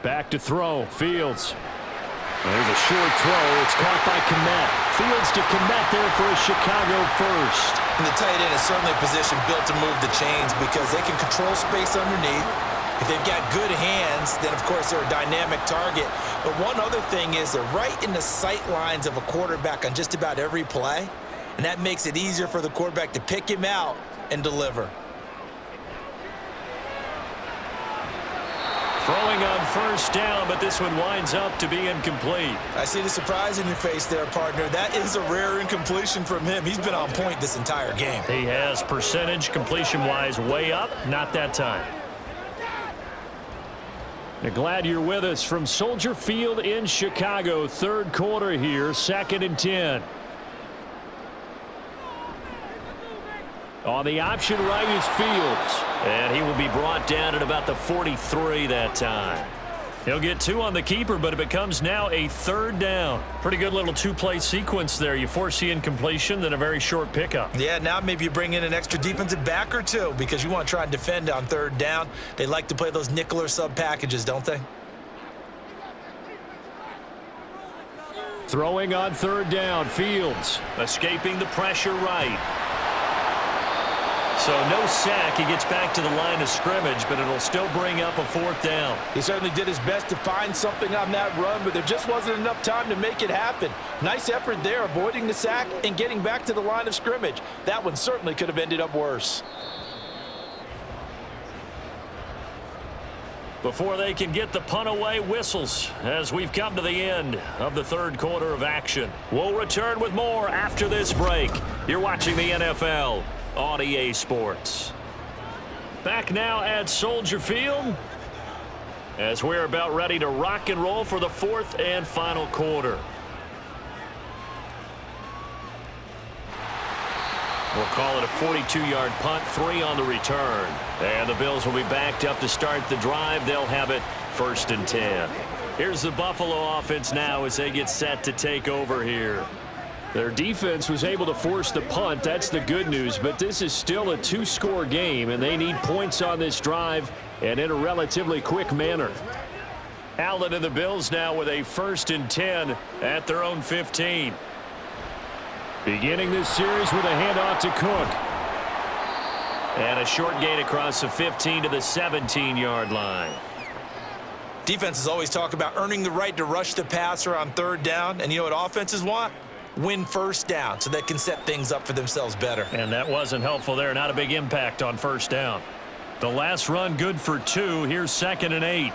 Back to throw, Fields. There's a short throw. It's caught by Kmet. Fields to Kmet there for a Chicago first. And the tight end is certainly a position built to move the chains because they can control space underneath. If they've got good hands, then, of course, they're a dynamic target. But one other thing is they're right in the sight lines of a quarterback on just about every play, and that makes it easier for the quarterback to pick him out and deliver. Throwing on first down, but this one winds up to be incomplete. I see the surprise in your face there, partner. That is a rare incompletion from him. He's been on point this entire game. He has percentage completion-wise way up, not that time. You're glad you're with us from Soldier Field in Chicago. Third quarter here, 2nd and 10. On the option right is Fields. And he will be brought down at about the 43 that time. He'll get 2 on the keeper, but it becomes now a 3rd down. Pretty good little 2-play sequence there. You force the incompletion, then a very short pickup. Yeah, now maybe you bring in an extra defensive back or 2 because you want to try and defend on 3rd down. They like to play those nickel or sub packages, don't they? Throwing on 3rd down, Fields escaping the pressure right. So no sack. He gets back to the line of scrimmage, but it'll still bring up a 4th down. He certainly did his best to find something on that run, but there just wasn't enough time to make it happen. Nice effort there, avoiding the sack and getting back to the line of scrimmage. That one certainly could have ended up worse. Before they can get the punt away, whistles as we've come to the end of the 3rd quarter of action. We'll return with more after this break. You're watching the NFL on EA Sports. Back now at Soldier Field as we're about ready to rock and roll for the 4th and final quarter. We'll call it a 42-yard punt, 3 on the return. And the Bills will be backed up to start the drive. They'll have it 1st and 10. Here's the Buffalo offense now as they get set to take over here. Their defense was able to force the punt. That's the good news, but this is still a 2-score game, and they need points on this drive and in a relatively quick manner. Allen and the Bills now with a 1st and 10 at their own 15. Beginning this series with a handoff to Cook. And a short gain across the 15 to the 17-yard line. Defenses always talk about earning the right to rush the passer on 3rd down, and you know what offenses want? Win 1st down so they can set things up for themselves better. And that wasn't helpful there. Not a big impact on 1st down. The last run good for 2. Here's 2nd and 8.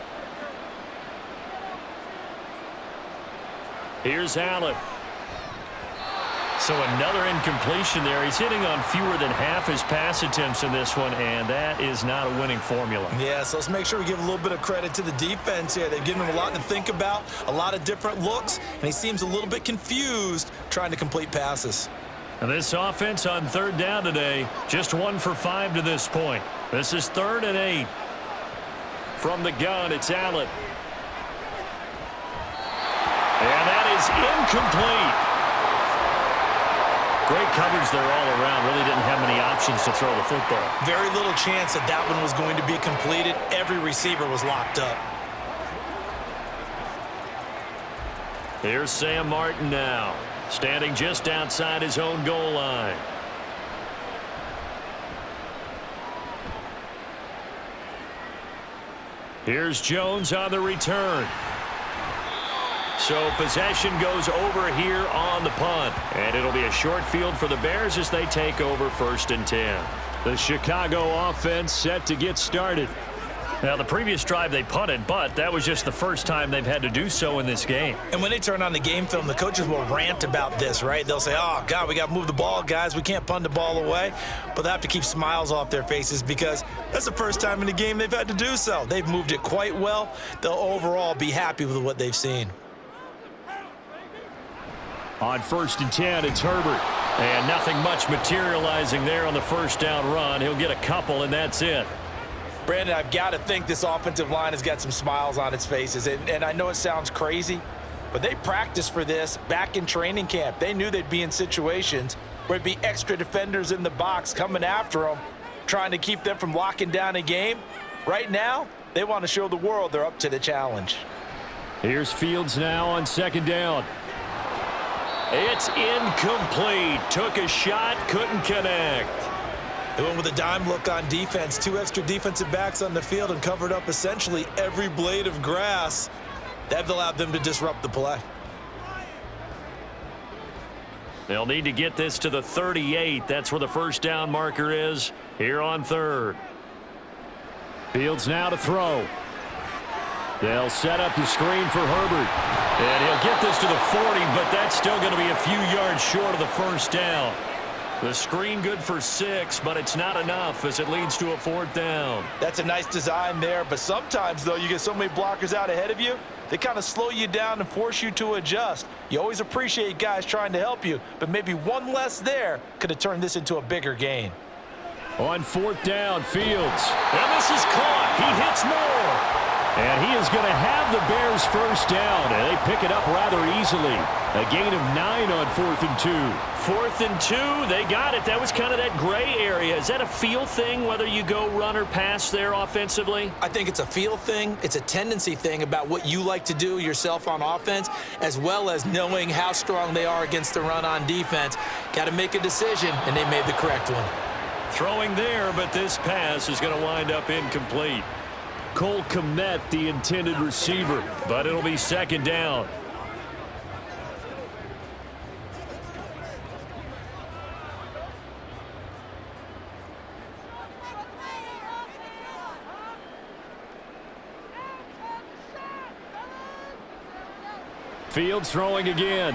Here's Allen. So another incompletion there. He's hitting on fewer than half his pass attempts in this one, and that is not a winning formula. Yeah, so let's make sure we give a little bit of credit to the defense here. They've given him a lot to think about, a lot of different looks, and he seems a little bit confused trying to complete passes. And this offense on 3rd down today, just 1 for 5 to this point. This is 3rd and 8. From the gun, it's Allen. And that is incomplete. Great coverage there all around. Really didn't have many options to throw the football. Very little chance that that one was going to be completed. Every receiver was locked up. Here's Sam Martin now, standing just outside his own goal line. Here's Jones on the return. So possession goes over here on the punt. And it'll be a short field for the Bears as they take over 1st and 10. The Chicago offense set to get started. Now, the previous drive they punted, but that was just the first time they've had to do so in this game. And when they turn on the game film, the coaches will rant about this, right? They'll say, oh, God, we got to move the ball, guys. We can't punt the ball away. But they have to keep smiles off their faces because that's the first time in the game they've had to do so. They've moved it quite well. They'll overall be happy with what they've seen. On 1st and 10, it's Herbert. And nothing much materializing there on the 1st down run. He'll get a couple, and that's it. Brandon, I've got to think this offensive line has got some smiles on its faces. And I know it sounds crazy, but they practiced for this back in training camp. They knew they'd be in situations where there'd be extra defenders in the box coming after them, trying to keep them from locking down a game. Right now, they want to show the world they're up to the challenge. Here's Fields now on second down. It's incomplete. Took a shot, couldn't connect. They went with a dime look on defense. 2 extra defensive backs on the field and covered up essentially every blade of grass. That allowed them to disrupt the play. They'll need to get this to the 38. That's where the first down marker is here on third. Fields now to throw. They'll set up the screen for Herbert. And he'll get this to the 40, but that's still going to be a few yards short of the first down. The screen good for 6, but it's not enough as it leads to a 4th down. That's a nice design there, but sometimes, though, you get so many blockers out ahead of you, they kind of slow you down and force you to adjust. You always appreciate guys trying to help you, but maybe one less there could have turned this into a bigger gain. On 4th down, Fields. And this is caught. He hits more. And he is going to have the Bears first down, and they pick it up rather easily. A gain of 9 on 4th and 2. 4th and 2, they got it. That was kind of that gray area. Is that a feel thing, whether you go run or pass there offensively? I think it's a feel thing. It's a tendency thing about what you like to do yourself on offense, as well as knowing how strong they are against the run on defense. Got to make a decision, and they made the correct one. Throwing there, but this pass is going to wind up incomplete. Cole Kmet, the intended receiver, but it'll be second down. Fields throwing again.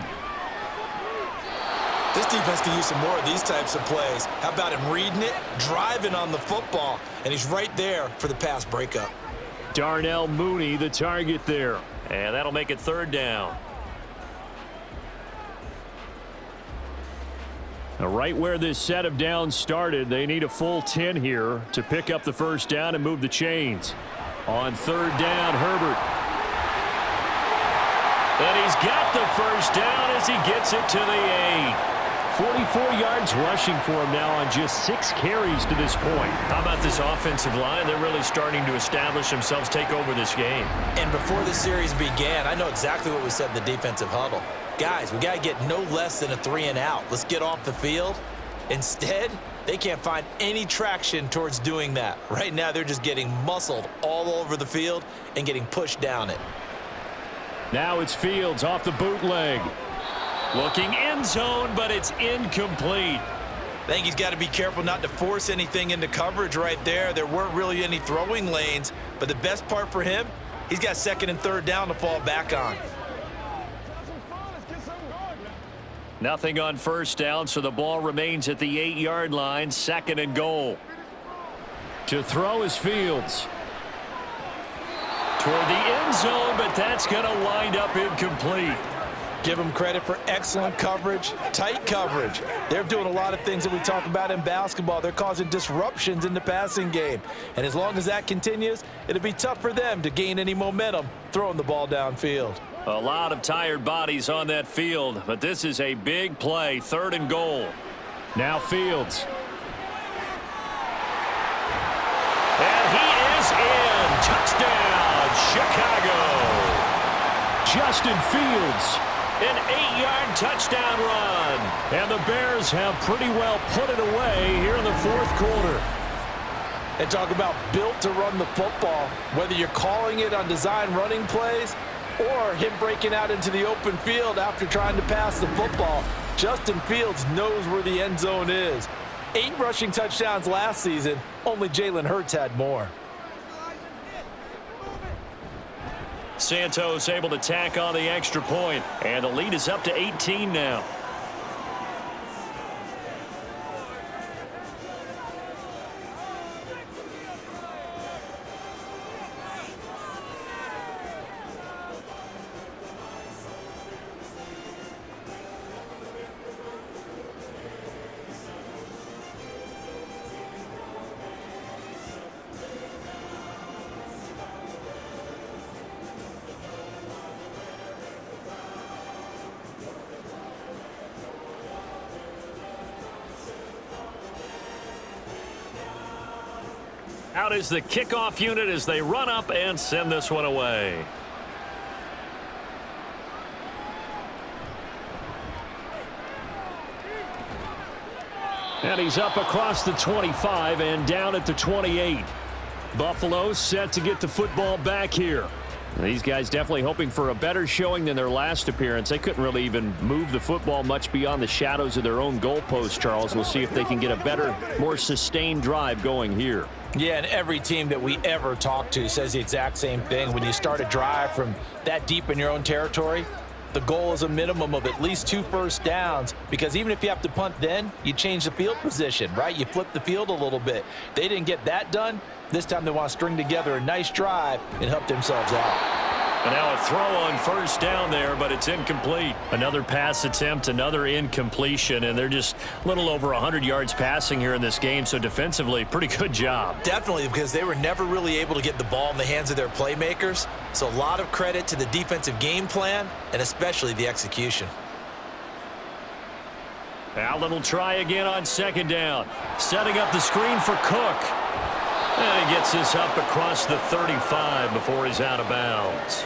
This defense can use some more of these types of plays. How about him reading it, driving on the football, and he's right there for the pass breakup. Darnell Mooney, the target there. And that'll make it 3rd down. Now, right where this set of downs started, they need a full 10 here to pick up the first down and move the chains. On 3rd down, Herbert. And he's got the first down as he gets it to the 8. 44 yards rushing for him now on just 6 carries to this point. How about this offensive line? They're really starting to establish themselves, take over this game. And before the series began, I know exactly what we said in the defensive huddle. Guys, we got to get no less than a 3 and out. Let's get off the field. Instead, they can't find any traction towards doing that. Right now, they're just getting muscled all over the field and getting pushed down it. Now it's Fields off the bootleg. Looking end zone, but it's incomplete. I think he's got to be careful not to force anything into coverage right there. There weren't really any throwing lanes, but the best part for him, he's got 2nd and 3rd down to fall back on. Nothing on first down, so the ball remains at the 8-yard line, 2nd and goal. To throw is Fields. Toward the end zone, but that's going to wind up incomplete. Give them credit for excellent coverage, tight coverage. They're doing a lot of things that we talk about in basketball. They're causing disruptions in the passing game. And as long as that continues, it'll be tough for them to gain any momentum throwing the ball downfield. A lot of tired bodies on that field, but this is a big play, 3rd and goal. Now Fields. And he is in. Touchdown, Chicago. Justin Fields. An 8-yard touchdown run. And the Bears have pretty well put it away here in the 4th quarter. And talk about built to run the football, whether you're calling it on design running plays or him breaking out into the open field after trying to pass the football. Justin Fields knows where the end zone is. 8 rushing touchdowns last season. Only Jalen Hurts had more. Santos able to tack on the extra point, and the lead is up to 18 now. Out is the kickoff unit as they run up and send this one away. And he's up across the 25 and down at the 28. Buffalo set to get the football back here. These guys definitely hoping for a better showing than their last appearance. They couldn't really even move the football much beyond the shadows of their own goalpost, Charles. We'll see if they can get a better, more sustained drive going here. Yeah, and every team that we ever talk to says the exact same thing. When you start a drive from that deep in your own territory, the goal is a minimum of at least 2 first downs, because even if you have to punt then, you change the field position, right? You flip the field a little bit. They didn't get that done. This time they want to string together a nice drive and help themselves out. And now a throw on first down there, but it's incomplete. Another pass attempt, another incompletion, and they're just a little over 100 yards passing here in this game, so defensively, pretty good job. Definitely, because they were never really able to get the ball in the hands of their playmakers, so a lot of credit to the defensive game plan and especially the execution. Allen will try again on second down, setting up the screen for Cook. And he gets this up across the 35 before he's out of bounds.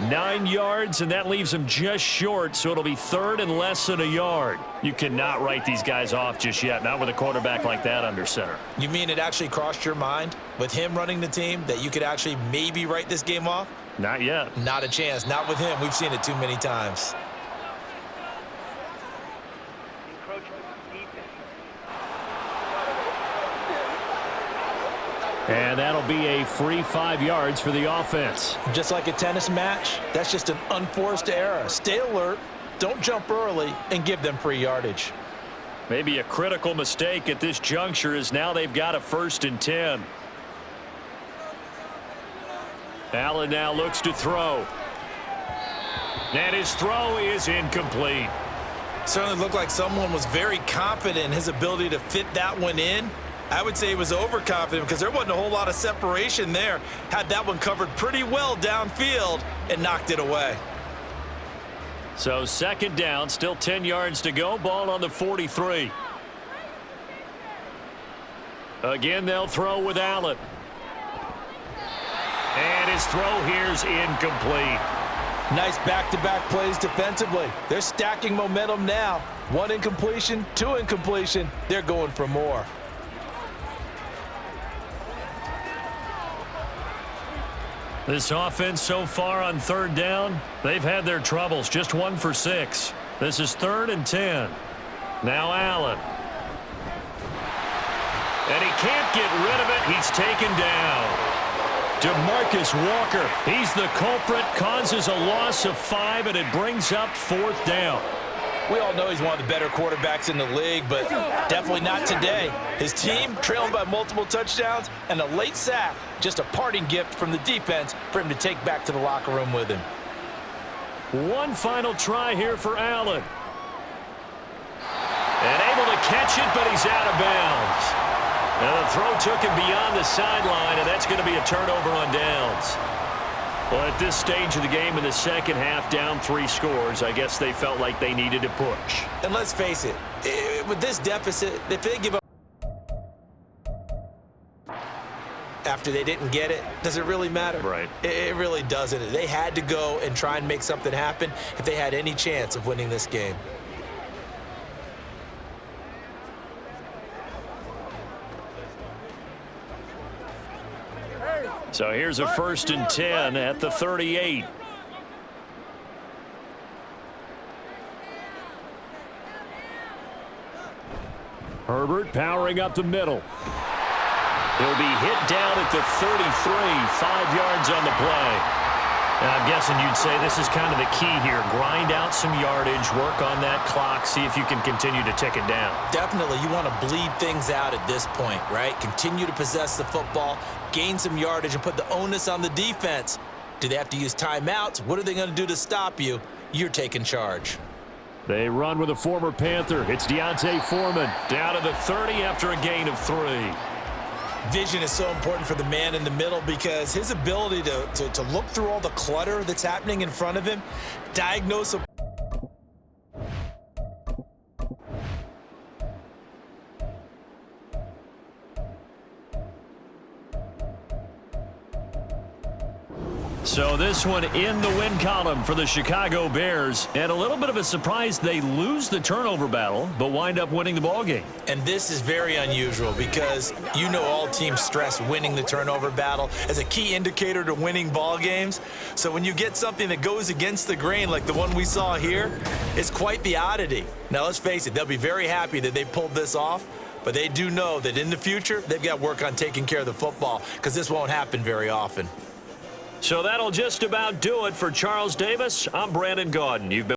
9 yards, and that leaves him just short, so it'll be third and less than a yard. You cannot write these guys off just yet, not with a quarterback like that under center. You mean it actually crossed your mind with him running the team that you could actually maybe write this game off? Not yet. Not a chance. Not with him. We've seen it too many times. And that'll be a free 5 yards for the offense. Just like a tennis match, that's just an unforced error. Stay alert, don't jump early, and give them free yardage. Maybe a critical mistake at this juncture is now they've got a 1st and 10. Allen now looks to throw. And his throw is incomplete. Certainly looked like someone was very confident in his ability to fit that one in. I would say he was overconfident because there wasn't a whole lot of separation there. Had that one covered pretty well downfield and knocked it away. So second down, still 10 yards to go. Ball on the 43. Again, they'll throw with Allen. And his throw here's incomplete. Nice back-to-back plays defensively. They're stacking momentum now. 1 incompletion, 2 incompletion. They're going for more. This offense so far on third down, they've had their troubles. Just 1 for 6. This is 3rd and 10. Now Allen. And he can't get rid of it. He's taken down. DeMarcus Walker, he's the culprit, causes a loss of 5, and it brings up 4th down. We all know he's one of the better quarterbacks in the league, but definitely not today. His team trailing by multiple touchdowns and a late sack, just a parting gift from the defense for him to take back to the locker room with him. One final try here for Allen. And able to catch it, but he's out of bounds. Now the throw took him beyond the sideline, and that's going to be a turnover on downs. Well, at this stage of the game in the second half, down 3 scores, I guess they felt like they needed to push. And let's face it, with this deficit, if they give up after they didn't get it, does it really matter? Right. It really doesn't. They had to go and try and make something happen if they had any chance of winning this game. So here's a 1st and 10 at the 38. Herbert powering up the middle. He'll be hit down at the 33, 5 yards on the play. Now, I'm guessing you'd say this is kind of the key here. Grind out some yardage, work on that clock, see if you can continue to tick it down. Definitely, you want to bleed things out at this point, right? Continue to possess the football, gain some yardage, and put the onus on the defense. Do they have to use timeouts? What are they going to do to stop you? You're taking charge. They run with a former Panther. It's Deontay Foreman down to the 30 after a gain of 3. Vision is so important for the man in the middle because his ability to look through all the clutter that's happening in front of him, diagnose a So this one in the win column for the Chicago Bears. And a little bit of a surprise, they lose the turnover battle, but wind up winning the ball game. And this is very unusual because you know all teams stress winning the turnover battle as a key indicator to winning ball games. So when you get something that goes against the grain like the one we saw here, it's quite the oddity. Now let's face it, they'll be very happy that they pulled this off, but they do know that in the future, they've got to work on taking care of the football because this won't happen very often. So that'll just about do it for Charles Davis. I'm Brandon Gaudin. You've been